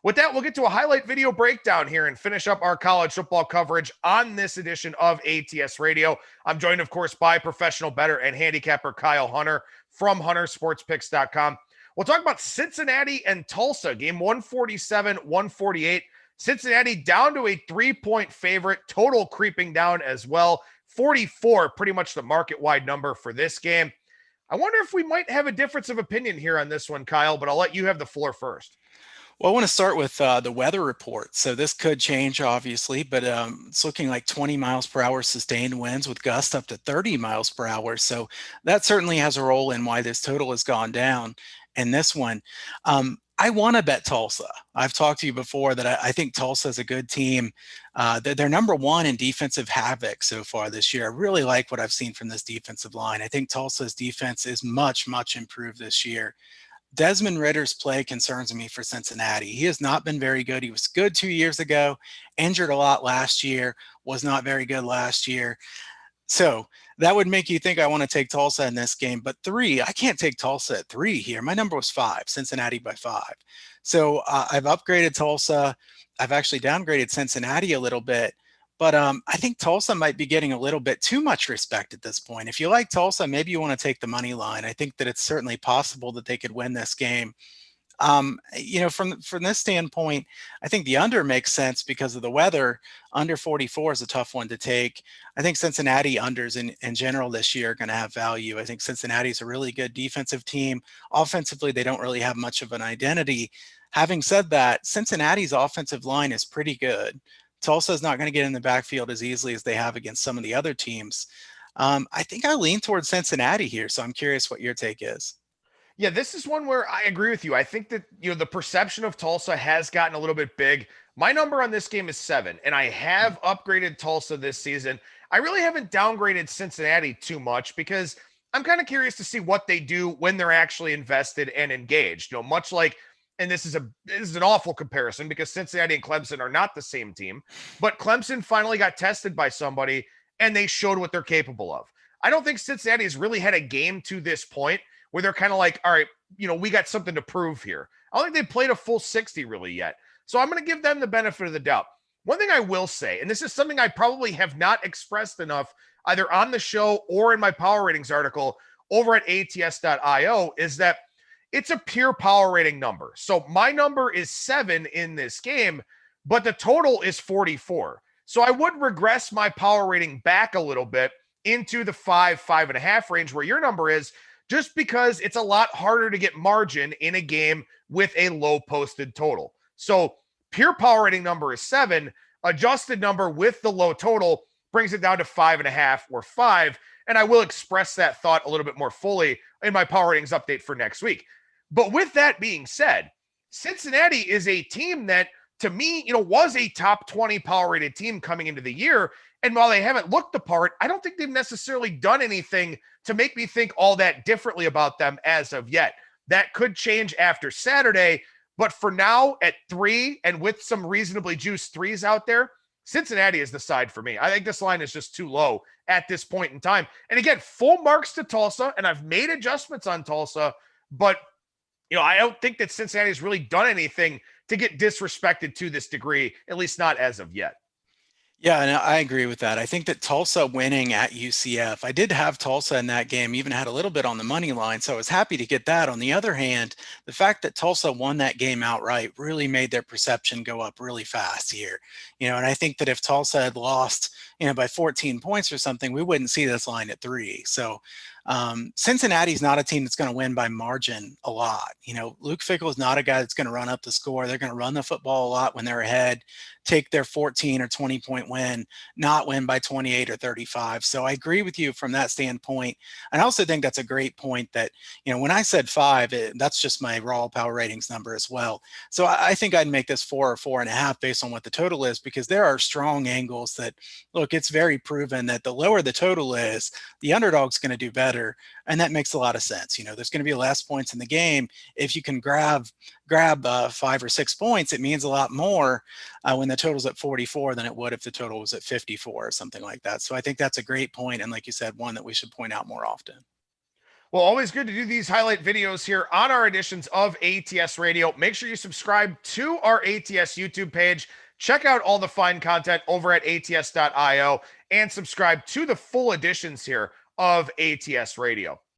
With that, we'll get to a highlight video breakdown here and finish up our college football coverage on this edition of ATS Radio. I'm joined, of course, by professional bettor and handicapper Kyle Hunter from HunterSportsPicks.com. We'll talk about Cincinnati and Tulsa, game 147-148. Cincinnati down to a 3-point favorite, total creeping down as well. 44, pretty much the market-wide number for this game. I wonder if we might have a difference of opinion here on this one, Kyle, but I'll let you have the floor first. Well, I want to start with the weather report. So this could change, obviously, but it's looking like 20 miles per hour sustained winds with gusts up to 30 miles per hour. So that certainly has a role in why this total has gone down. And this one, I want to bet Tulsa. I've talked to you before that I think Tulsa is a good team. They're number one in defensive havoc so far this year. I really like what I've seen from this defensive line. I think Tulsa's defense is much, much improved this year. Desmond Ritter's play concerns me for Cincinnati. He has not been very good. He was good 2 years ago, injured a lot last year, was not very good last year. So that would make you think I want to take Tulsa in this game. But 3, I can't take Tulsa at 3 here. My number was 5, Cincinnati by 5. So I've upgraded Tulsa. I've actually downgraded Cincinnati a little bit. But I think Tulsa might be getting a little bit too much respect at this point. If you like Tulsa, maybe you want to take the money line. I think that it's certainly possible that they could win this game. From this standpoint, I think the under makes sense because of the weather. Under 44 is a tough one to take. I think Cincinnati unders in general this year are going to have value. I think Cincinnati is a really good defensive team. Offensively, they don't really have much of an identity. Having said that, Cincinnati's offensive line is pretty good. Tulsa is not going to get in the backfield as easily as they have against some of the other teams. I think I lean towards Cincinnati here, so I'm curious what your take is. Yeah, this is one where I agree with you. I think that, the perception of Tulsa has gotten a little bit big. My number on this game is 7, and I have upgraded Tulsa this season. I really haven't downgraded Cincinnati too much because I'm kind of curious to see what they do when they're actually invested and engaged. Much like, and this is an awful comparison because Cincinnati and Clemson are not the same team, but Clemson finally got tested by somebody and they showed what they're capable of. I don't think Cincinnati has really had a game to this point where they're kind of like, all right, we got something to prove here. I don't think they played a full 60 really yet. So I'm going to give them the benefit of the doubt. One thing I will say, and this is something I probably have not expressed enough either on the show or in my power ratings article over at ATS.io, is that it's a pure power rating number. So my number is 7 in this game, but the total is 44. So I would regress my power rating back a little bit into the 5.5 range where your number is, just because it's a lot harder to get margin in a game with a low posted total. So pure power rating number is 7. Adjusted number with the low total brings it down to 5.5 or 5. And I will express that thought a little bit more fully in my power ratings update for next week. But with that being said, Cincinnati is a team that, to me, was a top 20 power rated team coming into the year. And while they haven't looked the part, I don't think they've necessarily done anything to make me think all that differently about them as of yet. That could change after Saturday. But for now, at 3 and with some reasonably juiced 3s out there, Cincinnati is the side for me. I think this line is just too low at this point in time. And again, full marks to Tulsa, and I've made adjustments on Tulsa, but I don't think that Cincinnati has really done anything to get disrespected to this degree, at least not as of yet. Yeah, and I agree with that. I think that Tulsa winning at UCF, I did have Tulsa in that game, even had a little bit on the money line, so I was happy to get that. On the other hand, the fact that Tulsa won that game outright really made their perception go up really fast here. And I think that if Tulsa had lost, by 14 points or something, we wouldn't see this line at 3. So Cincinnati's not a team that's going to win by margin a lot. Luke Fickell is not a guy that's going to run up the score. They're going to run the football a lot when they're ahead, take their 14 or 20 point win, not win by 28 or 35. So I agree with you from that standpoint. And I also think that's a great point that, when I said 5, that's just my raw power ratings number as well. So I think I'd make this 4 or 4.5 based on what the total is, because there are strong angles that, look, it's very proven that the lower the total is, the underdog's going to do better. And that makes a lot of sense. There's going to be less points in the game. If you can grab 5 or 6 points, it means a lot more when the total's at 44 than it would if the total was at 54 or something like that. So I think that's a great point. And like you said, one that we should point out more often. Well, always good to do these highlight videos here on our editions of ATS Radio. Make sure you subscribe to our ATS YouTube page. Check out all the fine content over at ATS.io and subscribe to the full editions here of ATS Radio.